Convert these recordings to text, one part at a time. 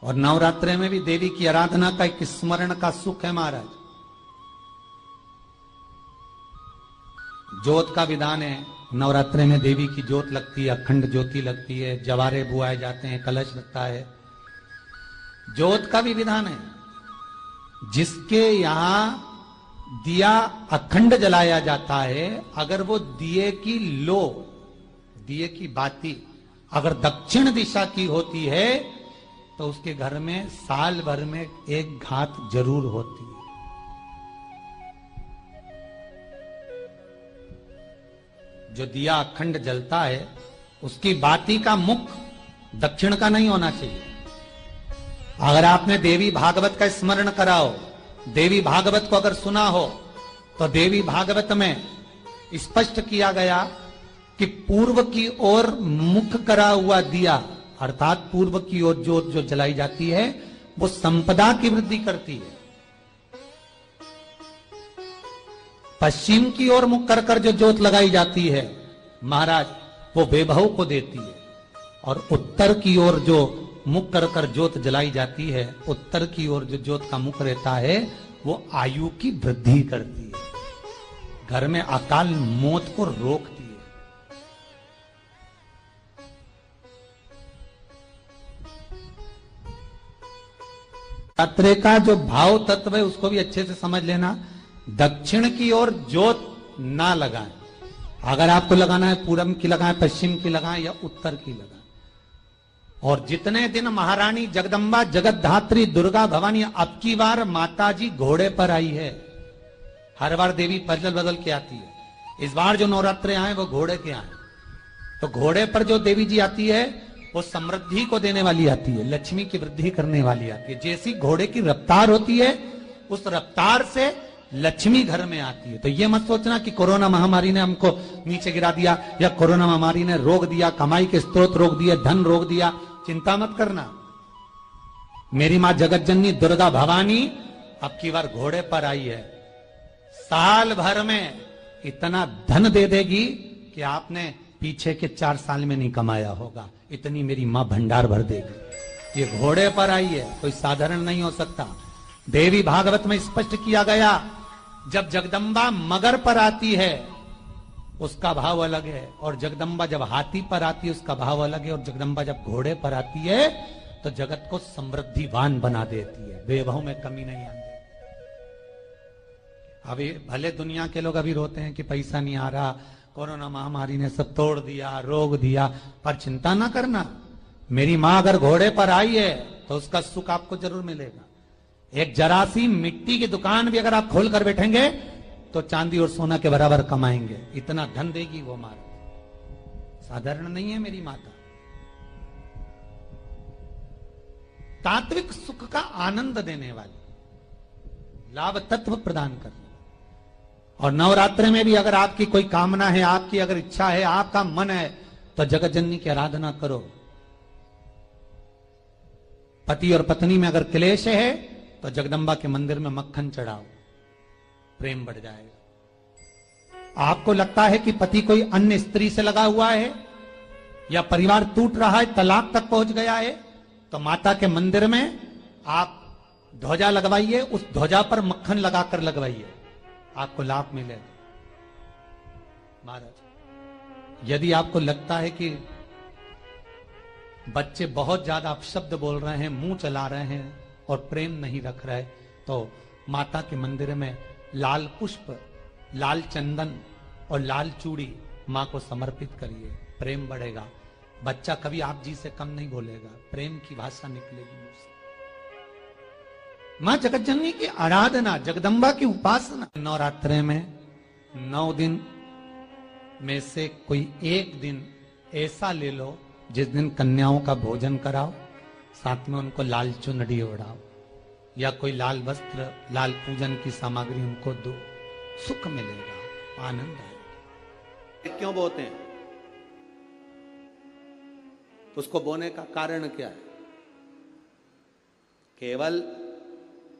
और नवरात्रे में भी देवी की आराधना का एक स्मरण का सुख है महाराज। ज्योत का विधान है, नवरात्रे में देवी की ज्योत लगती है, अखंड ज्योति लगती है, जवारे बुआए जाते हैं, कलश लगता है। ज्योत का भी विधान है। जिसके यहां दिया अखंड जलाया जाता है, अगर वो दिए की लो, दिए की बाती अगर दक्षिण दिशा की होती है तो उसके घर में साल भर में एक घात जरूर होती है। जो दिया अखंड जलता है उसकी बाती का मुख दक्षिण का नहीं होना चाहिए। अगर आपने देवी भागवत का स्मरण कराओ, देवी भागवत को अगर सुना हो, तो देवी भागवत में स्पष्ट किया गया कि पूर्व की ओर मुख करा हुआ दिया, अर्थात पूर्व की ओर ज्योत जो जलाई जाती है वो संपदा की वृद्धि करती है। पश्चिम की ओर मुख कर कर जो ज्योत लगाई जाती है महाराज, वो वैभव को देती है। और उत्तर की ओर जो मुख कर कर ज्योत जलाई जाती है, उत्तर की ओर जो ज्योत का मुख रहता है वो आयु की वृद्धि करती है, घर में अकाल मौत को रोकती है। रात्रि का जो भाव तत्व है उसको भी अच्छे से समझ लेना। दक्षिण की ओर ज्योत ना लगाएं। अगर आपको लगाना है पूरब की लगाएं, पश्चिम की लगाएं या उत्तर की लगाएं। और जितने दिन महारानी जगदम्बा जगतधात्री दुर्गा भवानी, अब की बार माता जी घोड़े पर आई है। हर बार देवी बदल बदल के आती है, इस बार जो नवरात्रे आए वो घोड़े के आए। तो घोड़े पर जो देवी जी आती है वो समृद्धि को देने वाली आती है, लक्ष्मी की वृद्धि करने वाली आती है। जैसी घोड़े की रफ्तार होती है उस रफ्तार से लक्ष्मी घर में आती है। तो ये मत सोचना कि कोरोना महामारी ने हमको नीचे गिरा दिया या कोरोना महामारी ने रोक दिया, कमाई के स्रोत रोक दिए, धन रोक दिया। चिंता मत करना। मेरी मां जगत जननी दुर्गा भवानी अब की बार घोड़े पर आई है। साल भर में इतना धन दे देगी कि आपने पीछे के 4 साल में नहीं कमाया होगा, इतनी मेरी मां भंडार भर देगी। ये घोड़े पर आई है, कोई साधारण नहीं हो सकता। देवी भागवत में स्पष्ट किया गया, जब जगदम्बा मगर पर आती है उसका भाव अलग है, और जगदम्बा जब हाथी पर आती है उसका भाव अलग है, और जगदम्बा जब घोड़े पर आती है तो जगत को समृद्धिवान बना देती है, वैभव में कमी नहीं आती। अभी भले दुनिया के लोग अभी रोते हैं कि पैसा नहीं आ रहा, कोरोना महामारी ने सब तोड़ दिया, रोक दिया, पर चिंता ना करना। मेरी मां अगर घोड़े पर आई है तो उसका सुख आपको जरूर मिलेगा। एक जरा सी मिट्टी की दुकान भी अगर आप खोल कर बैठेंगे तो चांदी और सोना के बराबर कमाएंगे, इतना धन देगी वो मां। साधारण नहीं है मेरी माता। तात्विक सुख का आनंद देने वाली, लाभ तत्व प्रदान करने। और नवरात्रि में भी अगर आपकी कोई कामना है, आपकी अगर इच्छा है, आपका मन है, तो जगत जननी की आराधना करो। पति और पत्नी में अगर क्लेश है तो जगदम्बा के मंदिर में मक्खन चढ़ाओ, प्रेम बढ़ जाएगा। आपको लगता है कि पति कोई अन्य स्त्री से लगा हुआ है या परिवार टूट रहा है, तलाक तक पहुंच गया है, तो माता के मंदिर में आप ध्वजा लगवाइए, उस ध्वजा पर मक्खन लगाकर लगवाइए, आपको लाभ मिलेगा। महाराज, यदि आपको लगता है कि बच्चे बहुत ज्यादा अपशब्द बोल रहे हैं, मुंह चला रहे हैं और प्रेम नहीं रख रहे, तो माता के मंदिर में लाल पुष्प, लाल चंदन और लाल चूड़ी मां को समर्पित करिए, प्रेम बढ़ेगा। बच्चा कभी आप जी से कम नहीं बोलेगा, प्रेम की भाषा निकलेगी मुंह से। मां जगत जननी की आराधना, जगदम्बा की उपासना। नवरात्रे में 9 दिन में से कोई एक दिन ऐसा ले लो जिस दिन कन्याओं का भोजन कराओ, साथ में उनको लाल चुनरी ओढ़ाओ या कोई लाल वस्त्र, लाल पूजन की सामग्री उनको दो, सुख मिलेगा, आनंद आएगा। क्यों बोते हैं? उसको बोने का कारण क्या है? केवल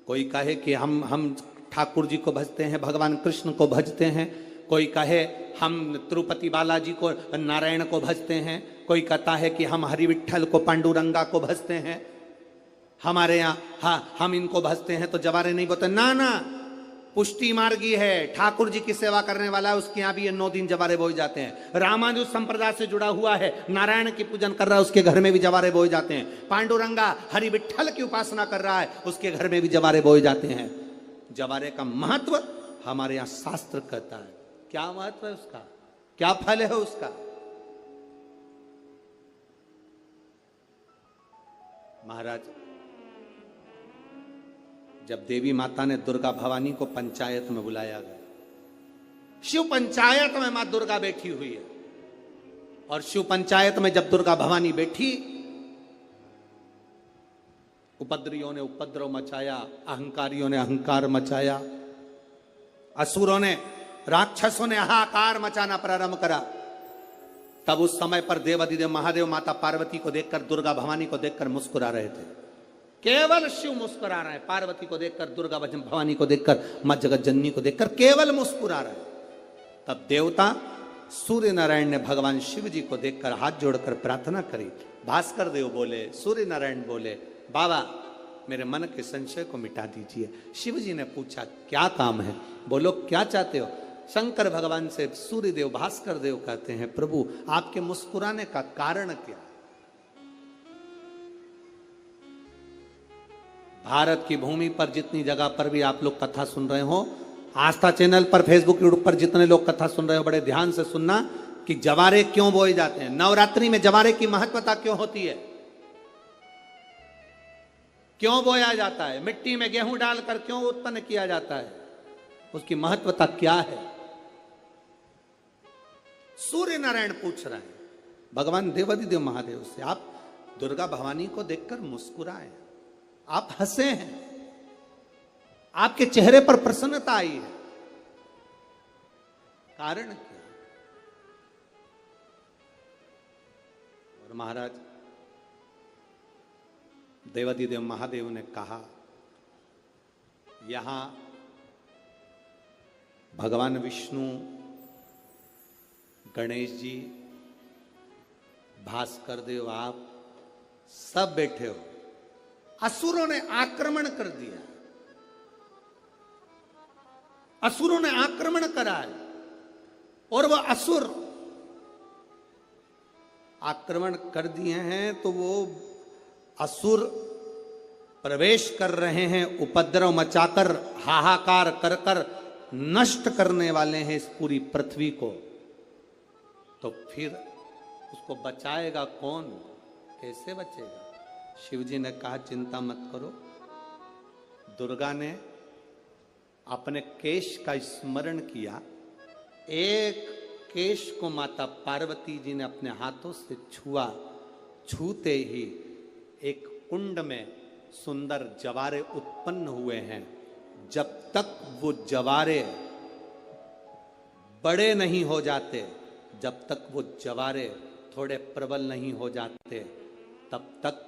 कोई कहे कि हम ठाकुर जी को भजते हैं, भगवान कृष्ण को भजते हैं, कोई कहे हम तिरुपति बालाजी को, नारायण को भजते हैं, कोई कहता है कि हम हरि विठल को, पांडुरंगा को भजते हैं। हमारे यहाँ हाँ हम इनको भजते हैं तो जवारे नहीं बोते, ना ना, पुष्टि मार्गी है, ठाकुर जी की सेवा करने वाला है, उसके यहाँ भी ये 9 दिन जवारे बोए जाते हैं। रामानुज संप्रदाय से जुड़ा हुआ है, नारायण की पूजन कर रहा है, उसके घर में भी जवारे बोए जाते हैं। पांडुरंगा हरि विठ्ठल की उपासना कर रहा है, उसके घर में भी जवारे बोए जाते हैं। जवारे का महत्व हमारे यहाँ शास्त्र कहता है। क्या महत्व है उसका, क्या फल है उसका? महाराज, जब देवी माता ने दुर्गा भवानी को पंचायत में बुलाया गया, शिव पंचायत में मां दुर्गा बैठी हुई है, और शिव पंचायत में जब दुर्गा भवानी बैठी, उपद्रवियों ने उपद्रव मचाया, अहंकारियों ने अहंकार मचाया, असुरों ने, राक्षसों ने हाहाकार मचाना प्रारंभ करा। तब उस समय पर देवाधिदेव महादेव माता पार्वती को देखकर, दुर्गा भवानी को देखकर मुस्कुरा रहे थे। केवल शिव मुस्कुरा रहे हैं, पार्वती को देखकर, दुर्गा भवानी को देखकर, मां जगत जननी को देखकर केवल मुस्कुरा रहे हैं। तब देवता सूर्य नारायण ने भगवान शिव जी को देखकर हाथ जोड़कर प्रार्थना करी। भास्कर देव बोले, सूर्य नारायण बोले, बाबा मेरे मन के संशय को मिटा दीजिए। शिव जी ने पूछा क्या काम है, बोलो क्या चाहते हो? शंकर भगवान से सूर्य देव, भास्कर देव कहते हैं, प्रभु आपके मुस्कुराने का कारण क्या? भारत की भूमि पर जितनी जगह पर भी आप लोग कथा सुन रहे हो, आस्था चैनल पर, फेसबुक, यूट्यूब पर जितने लोग कथा सुन रहे हो, बड़े ध्यान से सुनना कि जवारे क्यों बोए जाते हैं। नवरात्रि में जवारे की महत्वता क्यों होती है, क्यों बोया जाता है, मिट्टी में गेहूं डालकर क्यों उत्पन्न किया जाता है, उसकी महत्वता क्या है? सूर्य नारायण पूछ रहे हैं भगवान देवाधिदेव महादेव से, आप दुर्गा भवानी को देखकर मुस्कुराए, आप हंसे हैं, आपके चेहरे पर प्रसन्नता आई है, कारण क्या? और महाराज देवाधिदेव महादेव ने कहा, यहां भगवान विष्णु, गणेश जी, भास्कर देव, आप सब बैठे हो। असुरों ने आक्रमण कर दिया, असुरों ने आक्रमण करा है, और वह असुर आक्रमण कर दिए हैं तो वो असुर प्रवेश कर रहे हैं, उपद्रव मचाकर, हाहाकार कर कर नष्ट करने वाले हैं इस पूरी पृथ्वी को। तो फिर उसको बचाएगा कौन, कैसे बचेगा? शिव जी ने कहा चिंता मत करो। दुर्गा ने अपने केश का स्मरण किया, एक केश को माता पार्वती जी ने अपने हाथों से छुआ, छूते ही एक कुंड में सुंदर जवारे उत्पन्न हुए हैं। जब तक वो जवारे बड़े नहीं हो जाते, जब तक वो जवारे थोड़े प्रबल नहीं हो जाते, तब तक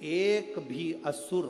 एक भी असुर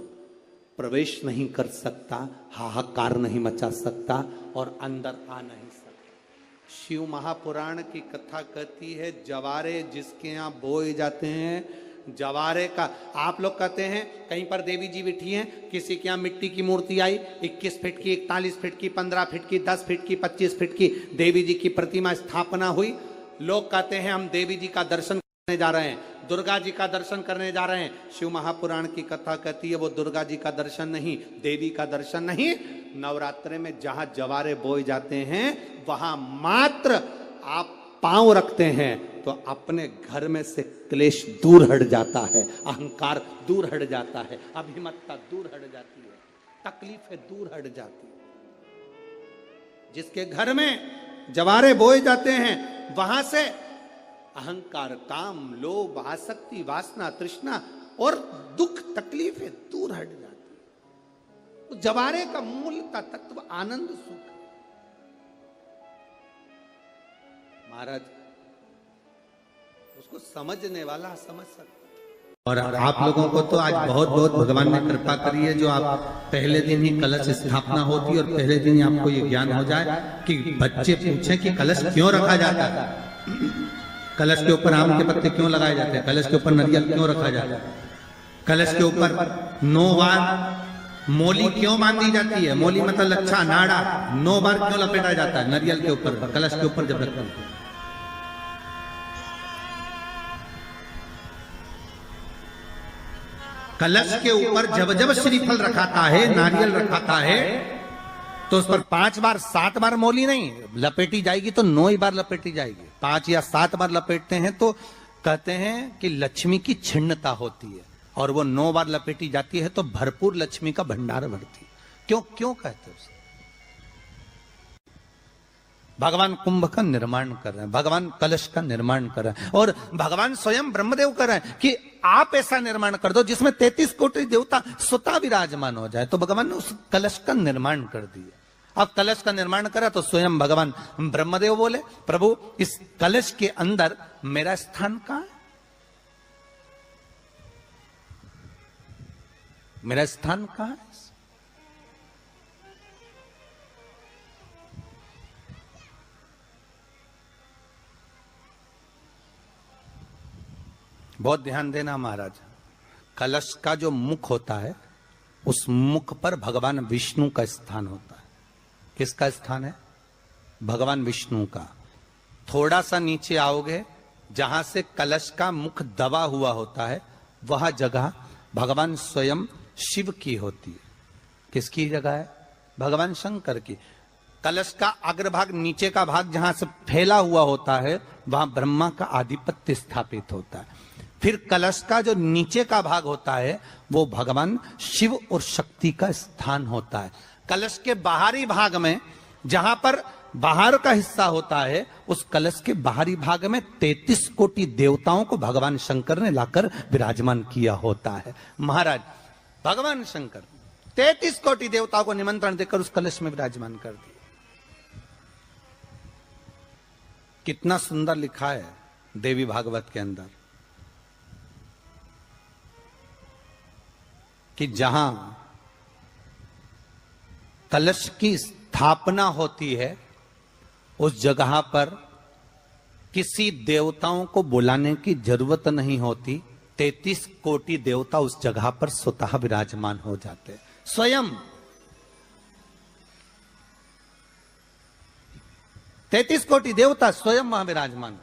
प्रवेश नहीं कर सकता, हाहाकार नहीं मचा सकता और अंदर आ नहीं सकता। शिव महापुराण की कथा कहती है, जवारे जिसके यहाँ बोए जाते हैं, जवारे का, आप लोग कहते हैं कहीं पर देवी जी बैठी हैं, किसी के यहाँ मिट्टी की मूर्ति आई, 21 फीट की, 41 फीट की, 15 फीट की, 10 फीट की, 25 फीट की देवी जी की प्रतिमा स्थापना हुई। लोग कहते हैं हम देवी जी का दर्शन करने जा रहे हैं, दुर्गा जी का दर्शन करने जा रहे हैं। शिव महापुराण की कथा कहती है वो दुर्गा जी का दर्शन नहीं, देवी का दर्शन नहीं। नवरात्रे में जहां जवारे बोए जाते हैं वहां मात्र आप पांव रखते हैं तो अपने घर में से क्लेश दूर हट जाता है, अहंकार दूर हट जाता है, अभिमतता दूर हट जाती है, तकलीफें दूर हट जाती है। जिसके घर में जवारे बोए जाते हैं वहां से अहंकार, काम, लोभ, आसक्ति, वासना, तृष्णा और दुख, तकलीफें दूर हट जाती है। तो जवारे का मूल का तत्व आनंद, सुख। महाराज उसको समझने वाला समझ सकता। और आप लोगों को तो आज बहुत बहुत भगवान ने कृपा करी है, जो आप पहले दिन ही कलश स्थापना होती है और पहले दिन ही आपको ये ज्ञान हो जाए कि बच्चे पूछें कि कलश क्यों रखा जाता है, कलश के ऊपर आम के पत्ते क्यों लगाए जाते हैं, कलश के ऊपर नारियल क्यों रखा जाता है। कलश के ऊपर 9 बार मोली क्यों बांधी जाती है? मोली मतलब लच्छा नाड़ा, 9 बार क्यों लपेटा जाता है नारियल के ऊपर, कलश के ऊपर जब रखते हैं? कलश के ऊपर जब जब श्रीफल रखाता है, नारियल रखाता है, तो उस पर 5 बार 7 बार मोली नहीं लपेटी जाएगी, तो 9 ही बार लपेटी जाएगी। 5 या 7 बार लपेटते हैं तो कहते हैं कि लक्ष्मी की छिन्नता होती है, और वो 9 बार लपेटी जाती है तो भरपूर लक्ष्मी का भंडार भरती है। क्यों क्यों कहते हैं उसे? भगवान कुंभ का निर्माण कर रहे हैं, भगवान कलश का निर्माण कर रहे हैं, और भगवान स्वयं ब्रह्मदेव कर रहे हैं कि आप ऐसा निर्माण कर दो जिसमें 33 कोटि देवता स्वतः विराजमान हो जाए। तो भगवान ने उस कलश का निर्माण कर दिया। अब कलश का निर्माण करा तो स्वयं भगवान ब्रह्मदेव बोले, प्रभु इस कलश के अंदर मेरा स्थान कहां है? मेरा स्थान कहां है? बहुत ध्यान देना महाराज, कलश का जो मुख होता है उस मुख पर भगवान विष्णु का स्थान होता है। किसका स्थान है? भगवान विष्णु का। थोड़ा सा नीचे आओगे, जहां से कलश का मुख दबा हुआ होता है, वह जगह भगवान स्वयं शिव की होती है। किसकी जगह है? भगवान शंकर की। कलश का अग्रभाग, नीचे का भाग जहां से फैला हुआ होता है, वहां ब्रह्मा का आधिपत्य स्थापित होता है। फिर कलश का जो नीचे का भाग होता है वो भगवान शिव और शक्ति का स्थान होता है। कलश के बाहरी भाग में, जहां पर बाहर का हिस्सा होता है, उस कलश के बाहरी भाग में 33 कोटि देवताओं को भगवान शंकर ने लाकर विराजमान किया होता है। महाराज भगवान शंकर 33 कोटि देवताओं को निमंत्रण देकर उस कलश में विराजमान कर दिया। कितना सुंदर लिखा है देवी भागवत के अंदर कि जहां कलश की स्थापना होती है उस जगह पर किसी देवताओं को बुलाने की जरूरत नहीं होती। 33 कोटि देवता उस जगह पर स्वतः विराजमान हो जाते हैं। स्वयं 33 कोटि देवता स्वयं वहां विराजमान।